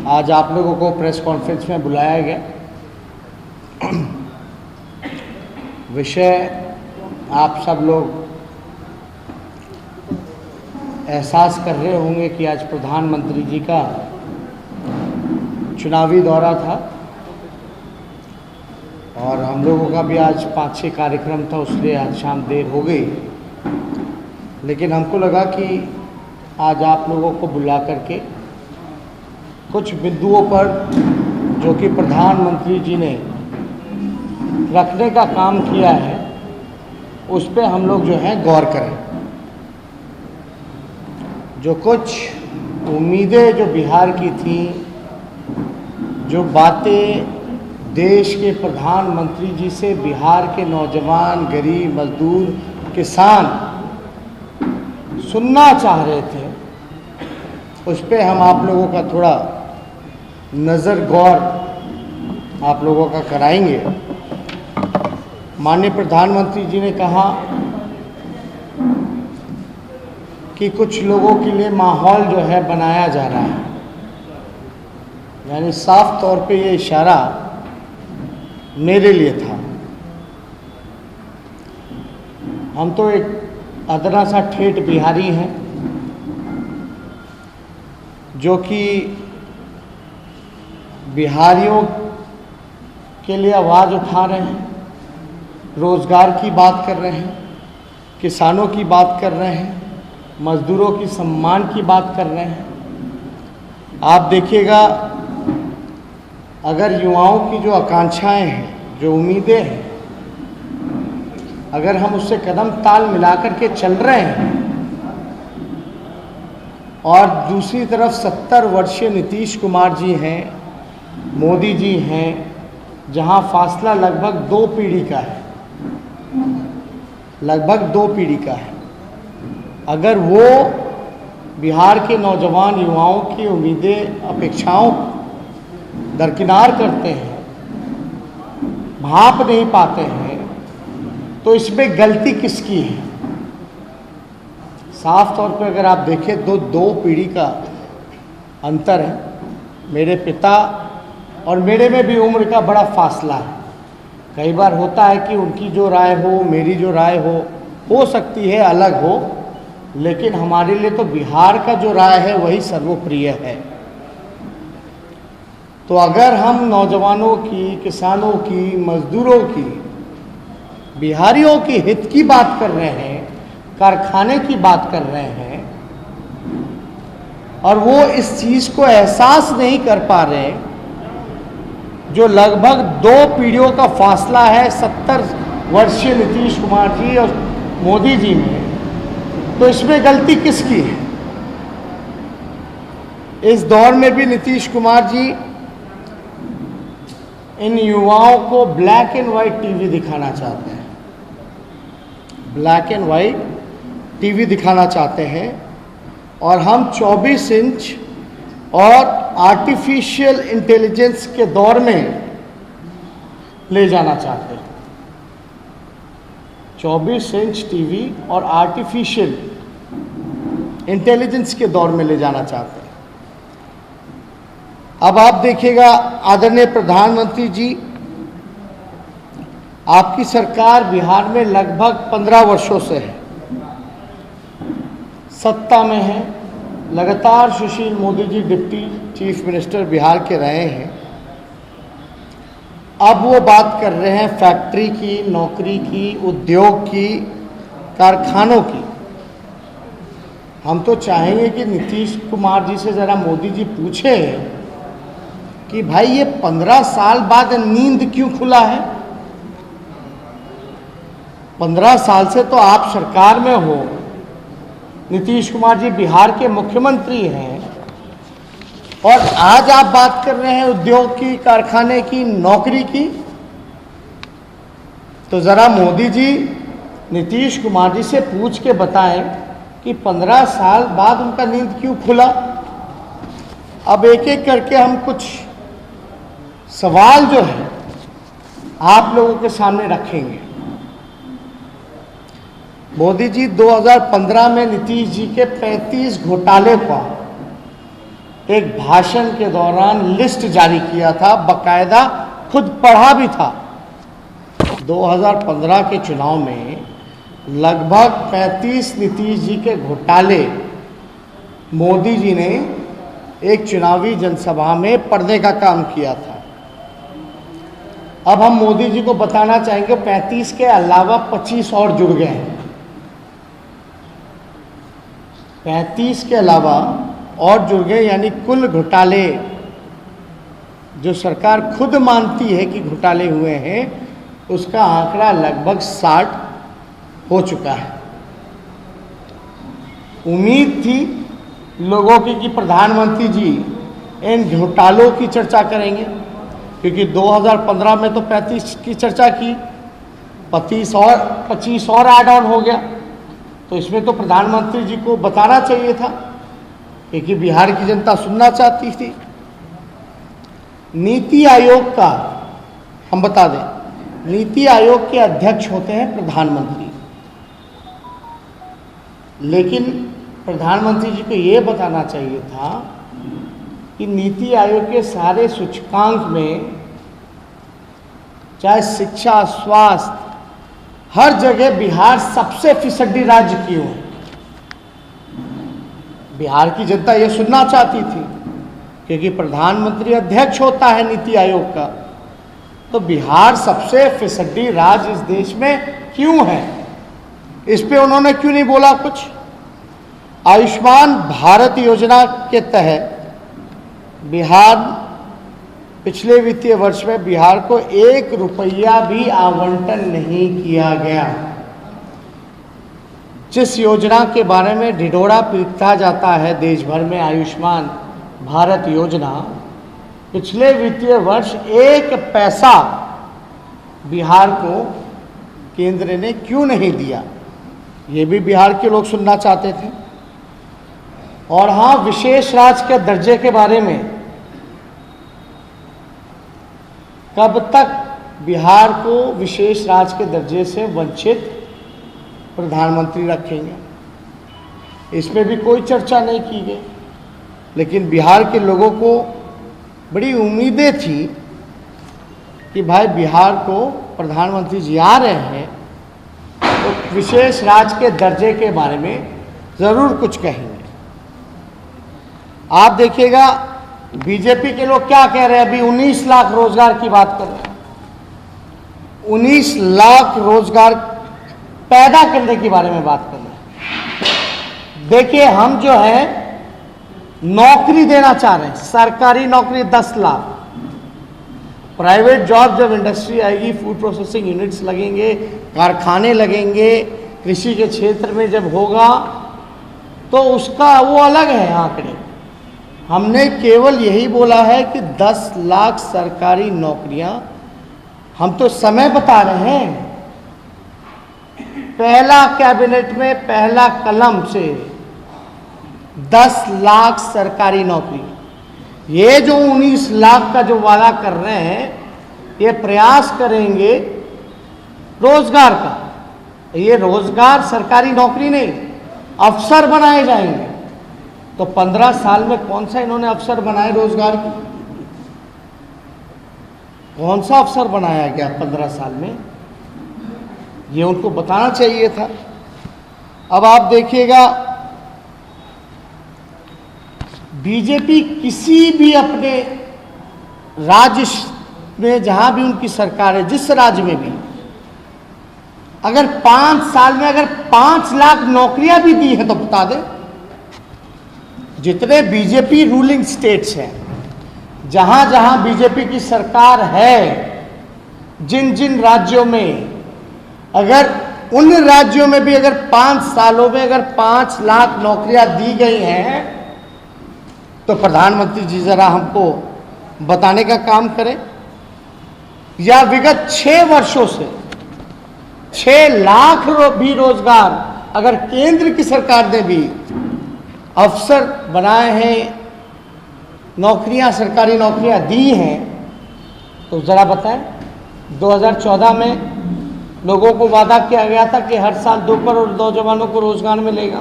आज आप लोगों को प्रेस कॉन्फ्रेंस में बुलाया गया। विषय आप सब लोग एहसास कर रहे होंगे कि आज प्रधानमंत्री जी का चुनावी दौरा था और हम लोगों का भी आज 5-6 कार्यक्रम था, उसलिए आज शाम देर हो गई। लेकिन हमको लगा कि आज आप लोगों को बुला करके कुछ बिंदुओं पर जो कि प्रधानमंत्री जी ने रखने का काम किया है उस पर हम लोग जो है गौर करें। जो कुछ उम्मीदें जो बिहार की थी, जो बातें देश के प्रधानमंत्री जी से बिहार के नौजवान, गरीब, मजदूर, किसान सुनना चाह रहे थे, उस पर हम आप लोगों का थोड़ा नज़र गौर आप लोगों का कराएंगे। माननीय प्रधानमंत्री जी ने कहा कि कुछ लोगों के लिए माहौल जो है बनाया जा रहा है, यानी साफ तौर पे ये इशारा मेरे लिए था। हम तो एक अदना सा ठेठ बिहारी हैं जो कि बिहारियों के लिए आवाज़ उठा रहे हैं, रोज़गार की बात कर रहे हैं, किसानों की बात कर रहे हैं, मज़दूरों की सम्मान की बात कर रहे हैं। आप देखिएगा, अगर युवाओं की जो आकांक्षाएं हैं, जो उम्मीदें हैं, अगर हम उससे कदम ताल मिला कर के चल रहे हैं और दूसरी तरफ 70 वर्षीय नीतीश कुमार जी हैं, मोदी जी हैं, जहां फासला लगभग 2 पीढ़ी का है, लगभग 2 पीढ़ी का है। अगर वो बिहार के नौजवान युवाओं की उम्मीदें, अपेक्षाओं दरकिनार करते हैं, भांप नहीं पाते हैं, तो इसमें गलती किसकी है? साफ तौर पे अगर आप देखें तो 2 पीढ़ी का अंतर है। मेरे पिता और मेरे में भी उम्र का बड़ा फासला है। कई बार होता है कि उनकी जो राय हो, मेरी जो राय हो सकती है अलग हो, लेकिन हमारे लिए तो बिहार का जो राय है वही सर्वप्रिय है। तो अगर हम नौजवानों की, किसानों की, मजदूरों की, बिहारियों की हित की बात कर रहे हैं, कारखाने की बात कर रहे हैं और वो इस चीज़ को एहसास नहीं कर पा रहे, जो लगभग 2 पीढ़ियों का फासला है 70 वर्षीय नीतीश कुमार जी और मोदी जी में, तो इसमें गलती किसकी है? इस दौर में भी नीतीश कुमार जी इन युवाओं को ब्लैक एंड वाइट टीवी दिखाना चाहते हैं, ब्लैक एंड वाइट टीवी दिखाना चाहते हैं और हम 24 इंच और आर्टिफिशियल इंटेलिजेंस के दौर में ले जाना चाहते हैं। 24 इंच टीवी और आर्टिफिशियल इंटेलिजेंस के दौर में ले जाना चाहते हैं। अब आप देखिएगा, आदरणीय प्रधानमंत्री जी, आपकी सरकार बिहार में लगभग 15 वर्षों से है, सत्ता में है। लगातार Sushil Modi ji deputy chief minister Bihar के रहे हैं। अब वो बात कर रहे हैं फैक्ट्री की, नौकरी की, उद्योग की, कारखानों की। हम तो चाहेंगे कि नीतीश कुमार जी से ज़रा मोदी जी पूछे कि भाई ये 15 साल बाद नींद क्यों खुला है? 15 साल से तो आप सरकार में हो, नीतीश कुमार जी बिहार के मुख्यमंत्री हैं और आज आप बात कर रहे हैं उद्योग की, कारखाने की, नौकरी की। तो ज़रा मोदी जी नीतीश कुमार जी से पूछ के बताएं कि 15 साल बाद उनका नींद क्यों खुला। अब एक एक करके हम कुछ सवाल जो है आप लोगों के सामने रखेंगे। मोदी जी 2015 में नीतीश जी के 35 घोटाले का एक भाषण के दौरान लिस्ट जारी किया था, बकायदा खुद पढ़ा भी था। 2015 के चुनाव में लगभग 35 नीतीश जी के घोटाले मोदी जी ने एक चुनावी जनसभा में पढ़ने का काम किया था। अब हम मोदी जी को बताना चाहेंगे 35 के अलावा 25 और जुड़ गए हैं। 35 के अलावा और जुड़ गए, यानी कुल घोटाले जो सरकार खुद मानती है कि घोटाले हुए हैं, उसका आंकड़ा लगभग 60 हो चुका है। उम्मीद थी लोगों की कि प्रधानमंत्री जी इन घोटालों की चर्चा करेंगे, क्योंकि 2015 में तो 35 की चर्चा की, 25 और ऐड ऑन हो गया, तो इसमें तो प्रधानमंत्री जी को बताना चाहिए था, क्योंकि बिहार की जनता सुनना चाहती थी। नीति आयोग का हम बता दें, नीति आयोग के अध्यक्ष होते हैं प्रधानमंत्री, लेकिन प्रधानमंत्री जी को ये बताना चाहिए था कि नीति आयोग के सारे सूचकांक में, चाहे शिक्षा, स्वास्थ्य, हर जगह बिहार सबसे फिसड्डी राज्य क्यों है। बिहार की जनता ये सुनना चाहती थी, क्योंकि प्रधानमंत्री अध्यक्ष होता है नीति आयोग का, तो बिहार सबसे फिसड्डी राज्य इस देश में क्यों है, इस पे उन्होंने क्यों नहीं बोला कुछ। आयुष्मान भारत योजना के तहत बिहार पिछले वित्तीय वर्ष में बिहार को 1 रुपया भी आवंटन नहीं किया गया। जिस योजना के बारे में ढिढोरा पीटा जाता है देश भर में, आयुष्मान भारत योजना, पिछले वित्तीय वर्ष 1 पैसा बिहार को केंद्र ने क्यों नहीं दिया, ये भी बिहार के लोग सुनना चाहते थे। और हाँ, विशेष राज्य के दर्जे के बारे में कब तक बिहार को विशेष राज्य के दर्जे से वंचित प्रधानमंत्री रखेंगे, इसमें भी कोई चर्चा नहीं की गई। लेकिन बिहार के लोगों को बड़ी उम्मीदें थी कि भाई बिहार को प्रधानमंत्री जी आ रहे हैं तो विशेष राज्य के दर्जे के बारे में ज़रूर कुछ कहेंगे। आप देखिएगा बीजेपी के लोग क्या कह रहे हैं, अभी 19 लाख रोजगार की बात कर रहे हैं, 19 लाख रोजगार पैदा करने के बारे में बात कर रहे हैं। देखिए, हम जो है नौकरी देना चाह रहे हैं, सरकारी नौकरी 10 लाख, प्राइवेट जॉब जब इंडस्ट्री आएगी, फूड प्रोसेसिंग यूनिट्स लगेंगे, कारखाने लगेंगे, कृषि के क्षेत्र में जब होगा तो उसका वो अलग है आंकड़े। हमने केवल यही बोला है कि 10 लाख सरकारी नौकरियां, हम तो समय बता रहे हैं। पहला कैबिनेट में पहला कलम से 10 लाख सरकारी नौकरी। ये जो 19 लाख का जो वादा कर रहे हैं, ये प्रयास करेंगे रोजगार का। ये रोजगार सरकारी नौकरी नहीं, अफसर बनाए जाएंगे। तो 15 साल में कौन सा इन्होंने अफसर बनाए रोजगार की? कौन सा अफसर बनाया गया 15 साल में? ये उनको बताना चाहिए था। अब आप देखिएगा, बीजेपी किसी भी अपने राज्य में, जहां भी उनकी सरकार है, जिस राज्य में भी, अगर 5 साल में अगर 5 लाख नौकरियां भी दी हैं तो बता दें। जितने बीजेपी रूलिंग स्टेट्स हैं, जहां जहां बीजेपी की सरकार है, जिन जिन राज्यों में, अगर उन राज्यों में भी अगर 5 सालों में अगर 5 लाख नौकरियां दी गई हैं, तो प्रधानमंत्री जी जरा हमको बताने का काम करें। या विगत 6 वर्षों से 6 लाख भी रोजगार अगर केंद्र की सरकार ने भी अफसर बनाए हैं, नौकरियां, सरकारी नौकरियां दी हैं, तो ज़रा बताएं। 2014 में लोगों को वादा किया गया था कि हर साल 2 करोड़ नौजवानों को रोजगार मिलेगा,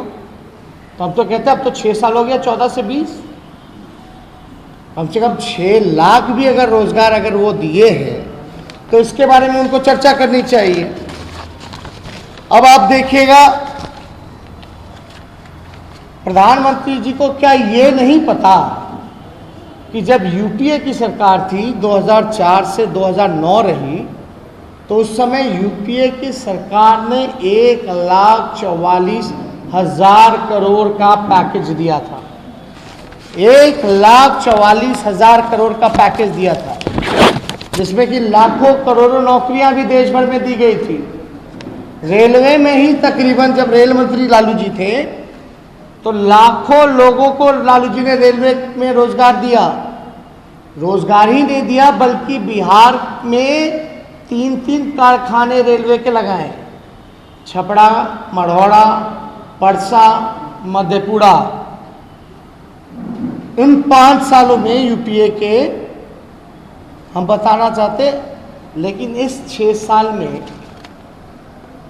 तो हम तो कहते हैं अब तो 6 साल हो गया, 14 से 20। कम से कम 6 लाख भी अगर रोजगार अगर वो दिए हैं तो इसके बारे में उनको चर्चा करनी चाहिए। अब आप देखिएगा, प्रधानमंत्री जी को क्या ये नहीं पता कि जब यूपीए की सरकार थी 2004 से 2009 रही, तो उस समय यूपीए की सरकार ने 1,44,000 करोड़ का पैकेज दिया था। 1,44,000 करोड़ का पैकेज दिया था, जिसमें कि लाखों करोड़ों नौकरियां भी देश भर में दी गई थी। रेलवे में ही तकरीबन, जब रेल मंत्री लालू जी थे, तो लाखों लोगों को लालू जी ने रेलवे में रोजगार दिया। रोजगार ही नहीं दिया, बल्कि बिहार में 3 कारखाने रेलवे के लगाए, छपरा, मढ़ौरा, परसा, मधेपुरा। इन 5 सालों में यूपीए के हम बताना चाहते, लेकिन इस 6 साल में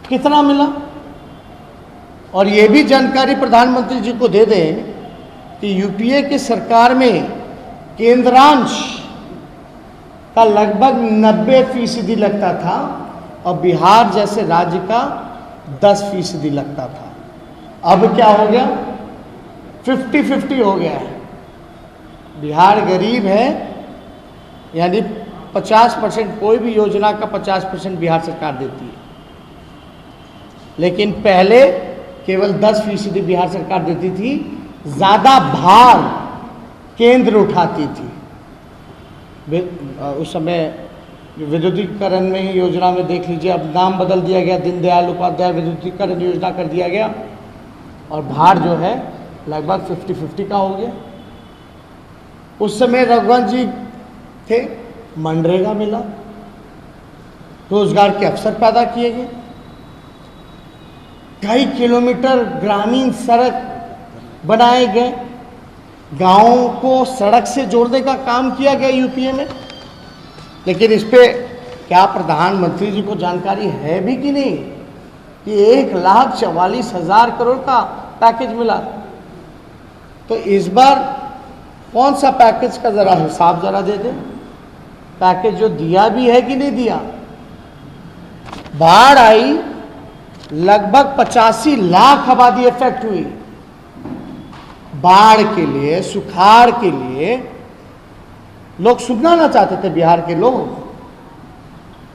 कितना मिला। और ये भी जानकारी प्रधानमंत्री जी को दे दें कि यूपीए की सरकार में केंद्रांश का लगभग 90% लगता था और बिहार जैसे राज्य का 10% लगता था। अब क्या हो गया? 50-50 हो गया है। बिहार गरीब है, यानी 50%, कोई भी योजना का 50% बिहार सरकार देती है, लेकिन पहले केवल 10% बिहार सरकार देती थी। ज़्यादा भार केंद्र उठाती थी। उस समय विद्युतीकरण में ही योजना में देख लीजिए, अब नाम बदल दिया गया, दीनदयाल उपाध्याय विद्युतीकरण योजना कर दिया गया, और भार जो है लगभग 50-50 का हो गया। उस समय रघुवंश जी थे, मनरेगा मिला, रोजगार के अवसर पैदा किए गए, कई किलोमीटर ग्रामीण सड़क बनाए गए, गांवों को सड़क से जोड़ने का काम किया गया यूपीए में। लेकिन इस पे क्या प्रधानमंत्री जी को जानकारी है भी कि नहीं कि 1,44,000 करोड़ का पैकेज मिला? तो इस बार कौन सा पैकेज का जरा हिसाब जरा दे दे, पैकेज जो दिया भी है कि नहीं दिया। बाढ़ आई, लगभग 85 लाख आबादी इफेक्ट हुई। बाढ़ के लिए, सुखाड़ के लिए लोग सुनना ना चाहते थे बिहार के लोग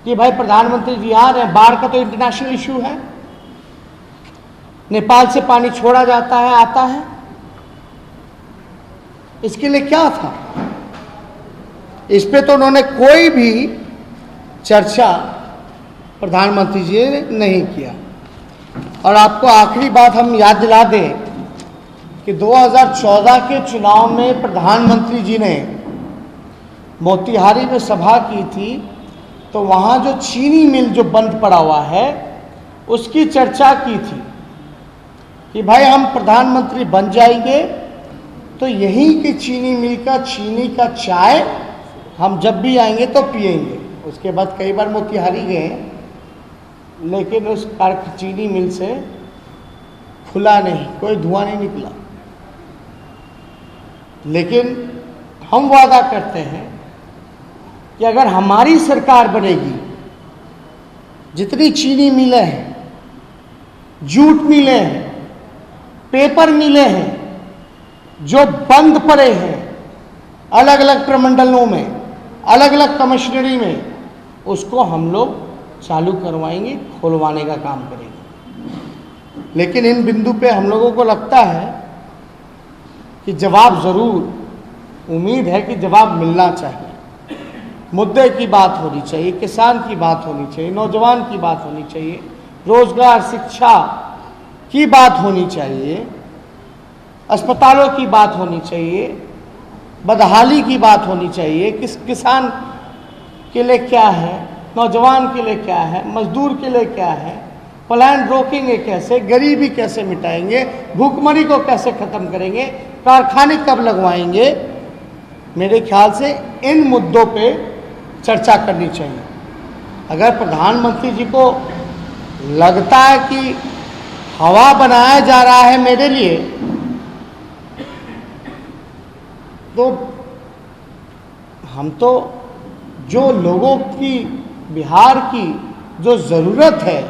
कि भाई प्रधानमंत्री जी आ रहे हैं। बाढ़ का तो इंटरनेशनल इशू है, नेपाल से पानी छोड़ा जाता है, आता है। इसके लिए क्या था? इस पे तो उन्होंने कोई भी चर्चा प्रधानमंत्री जी ने नहीं किया। और आपको आखिरी बात हम याद दिला दें कि 2014 के चुनाव में प्रधानमंत्री जी ने मोतिहारी में सभा की थी, तो वहाँ जो चीनी मिल जो बंद पड़ा हुआ है उसकी चर्चा की थी कि भाई हम प्रधानमंत्री बन जाएंगे तो यहीं की चीनी मिल का चीनी का चाय हम जब भी आएंगे तो पिएंगे। उसके बाद कई बार मोतिहारी गए, लेकिन उस चीनी मिल से खुला नहीं, कोई धुआं नहीं निकला। लेकिन हम वादा करते हैं कि अगर हमारी सरकार बनेगी, जितनी चीनी मिलें हैं, जूट मिलें हैं, पेपर मिलें हैं जो बंद पड़े हैं अलग अलग प्रमंडलों में, अलग अलग कमिश्नरी में, उसको हम लोग चालू करवाएंगे, खोलवाने का काम करेंगे। लेकिन इन बिंदु पे हम लोगों को लगता है कि जवाब ज़रूर, उम्मीद है कि जवाब मिलना चाहिए। मुद्दे की बात होनी चाहिए, किसान की बात होनी चाहिए, नौजवान की बात होनी चाहिए, रोजगार शिक्षा की बात होनी चाहिए, अस्पतालों की बात होनी चाहिए, बदहाली की बात होनी चाहिए। किसान के लिए क्या है, नौजवान के लिए क्या है, मजदूर के लिए क्या है, प्लान रोकेंगे कैसे, गरीबी कैसे मिटाएंगे, भूखमरी को कैसे ख़त्म करेंगे, कारखाने कब लगवाएंगे। मेरे ख्याल से इन मुद्दों पे चर्चा करनी चाहिए। अगर प्रधानमंत्री जी को लगता है कि हवा बनाया जा रहा है मेरे लिए, तो हम तो जो लोगों की, बिहार की जो ज़रूरत है,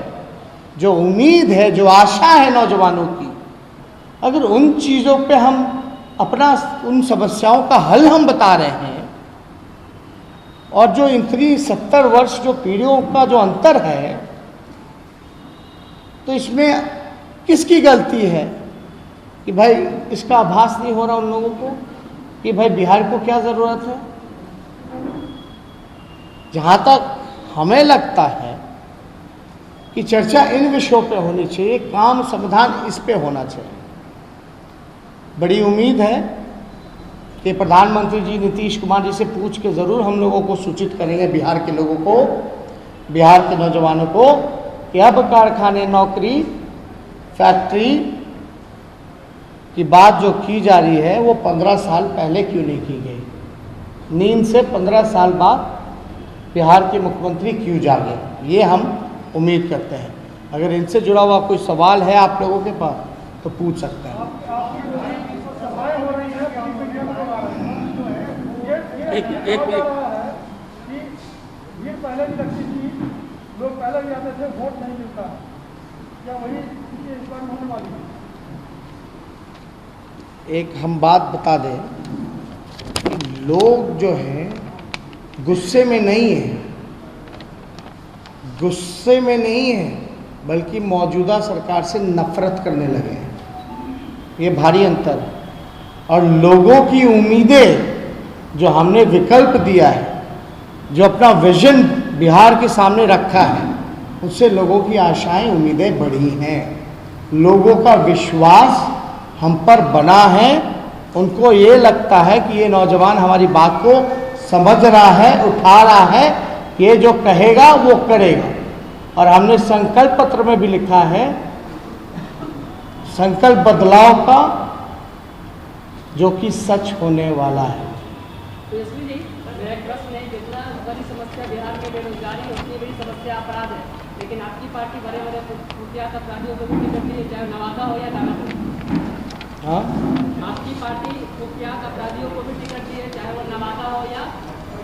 जो उम्मीद है, जो आशा है नौजवानों की, अगर उन चीज़ों पे हम अपना, उन समस्याओं का हल हम बता रहे हैं, और जो इतनी 70 वर्ष जो पीढ़ियों का जो अंतर है, तो इसमें किसकी गलती है कि भाई इसका आभास नहीं हो रहा उन लोगों को कि भाई बिहार को क्या ज़रूरत है। जहाँ तक हमें लगता है कि चर्चा इन विषयों पे होनी चाहिए, काम समाधान इस पे होना चाहिए। बड़ी उम्मीद है कि प्रधानमंत्री जी नीतीश कुमार जी से पूछ के ज़रूर हम लोगों को सूचित करेंगे, बिहार के लोगों को, बिहार के नौजवानों को, कि अब कारखाने, नौकरी, फैक्ट्री की बात जो की जा रही है वो 15 साल पहले क्यों नहीं की गई। नींद से 15 साल बाद बिहार के मुख्यमंत्री क्यों जागे, ये हम उम्मीद करते हैं। अगर इनसे जुड़ा हुआ कोई सवाल है आप लोगों के पास तो पूछ सकते हैं। एक पहले भी लगती थी, लोग पहले भी आते थे, वोट नहीं मिलता, क्या वही स्थिति इस बार होने वाली है? एक हम बात बता दें कि लोग जो हैं गुस्से में नहीं हैं, गुस्से में नहीं हैं, बल्कि मौजूदा सरकार से नफरत करने लगे हैं। ये भारी अंतर है। और लोगों की उम्मीदें जो हमने विकल्प दिया है, जो अपना विजन बिहार के सामने रखा है, उससे लोगों की आशाएं, उम्मीदें बढ़ी हैं। लोगों का विश्वास हम पर बना है। उनको ये लगता है कि ये नौजवान हमारी बात को समझ रहा है, उठा रहा है, ये जो कहेगा वो करेगा। और हमने संकल्प पत्र में भी लिखा है, संकल्प बदलाव का जो कि सच होने वाला है। तो इसलिए मेरा एक प्रश्न है, जितना बड़ी समस्या बिहार में बेरोजगारी, उतनी बड़ी समस्या अपराध है, लेकिन आपकी पार्टी बड़े बड़े कुख्यात अपराधियों को भी टिकट दी है, चाहे नवादा हो या दानापुर। हाँ, आपकी पार्टी कुख्यात अपराधियों को भी टिकट दी है, चाहे वो नवादा हो या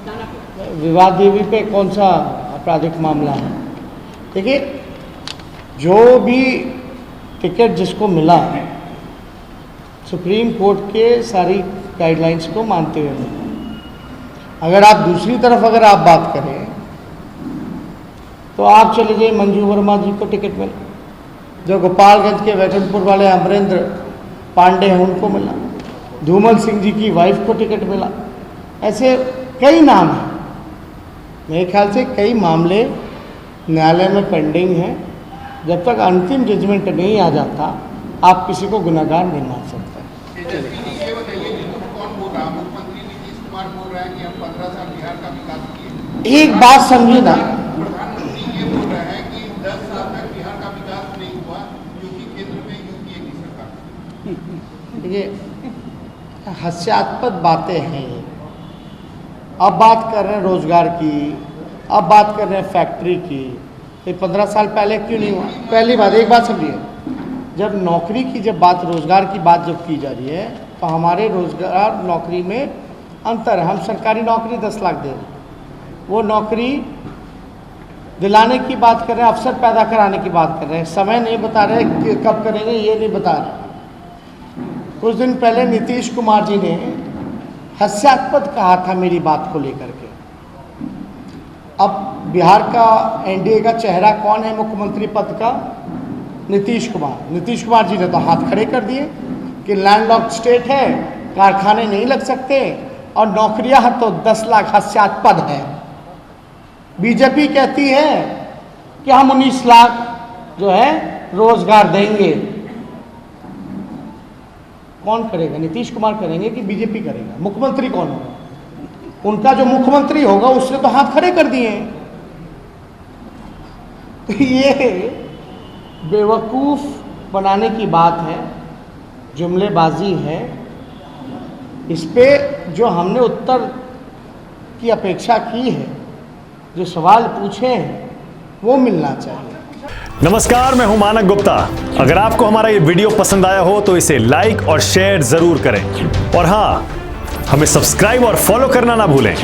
दानापुर। विवाद देवी पे कौन सा आपराधिक मामला है? देखिए, जो भी टिकट जिसको मिला सुप्रीम कोर्ट के सारी गाइडलाइंस को मानते हुए मिला। अगर आप दूसरी तरफ अगर आप बात करें तो आप चले जाइए, मंजू वर्मा जी को टिकट मिला, जो गोपालगंज के वैठनपुर वाले अमरेंद्र पांडे हैं उनको मिला, धूमल सिंह जी की वाइफ को टिकट मिला। ऐसे कई नाम हैं। मेरे ख्याल से कई मामले न्यायालय में पेंडिंग हैं। जब तक अंतिम जजमेंट नहीं आ जाता आप किसी को गुनहगार नहीं मान सकते। एक बात समझिए ना, प्रधानमंत्री ये बोल रहे हैं कि 10 साल तक बिहार का विकास नहीं हुआ क्योंकि केंद्र में यूपीए की सरकार। देखिए, हास्यास्पद बातें हैं ये। अब बात कर रहे हैं रोजगार की, अब बात कर रहे हैं फैक्ट्री की। ये 15 साल पहले क्यों नहीं हुआ? पहली बात, एक बात समझिए, जब नौकरी की जब बात, रोजगार की बात जब की जा रही है तो हमारे रोजगार नौकरी में अंतर है। हम सरकारी नौकरी 10 लाख दे रहे हैं, वो नौकरी दिलाने की बात कर रहे हैं, अवसर पैदा कराने की बात कर रहे हैं। समय नहीं बता रहे कि कब करेंगे, ये नहीं बता रहे। कुछ दिन पहले नीतीश कुमार जी ने हास्यास्पद कहा था मेरी बात को लेकर के। अब बिहार का एनडीए का चेहरा कौन है मुख्यमंत्री पद का? नीतीश कुमार। नीतीश कुमार जी ने तो हाथ खड़े कर दिए कि लैंडलॉक्ड स्टेट है, कारखाने नहीं लग सकते, और नौकरियां तो 10 लाख हास्यास्पद है। बीजेपी कहती है कि हम 19 लाख जो है रोजगार देंगे। कौन करेगा? नीतीश कुमार करेंगे कि बीजेपी करेगा? मुख्यमंत्री कौन होगा? उनका जो मुख्यमंत्री होगा उसने तो हाथ खड़े कर दिए हैं। तो ये बेवकूफ बनाने की बात है, जुमलेबाजी है। इस पे जो हमने उत्तर की अपेक्षा की है, जो सवाल पूछे हैं, वो मिलना चाहिए। नमस्कार, मैं हूं मानक गुप्ता। अगर आपको हमारा ये वीडियो पसंद आया हो तो इसे लाइक और शेयर जरूर करें, और हां, हमें सब्सक्राइब और फॉलो करना ना भूलें।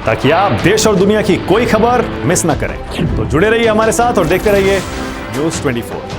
ताकि आप देश और दुनिया की कोई खबर मिस ना करें। तो जुड़े रहिए हमारे साथ और देखते रहिए News 24।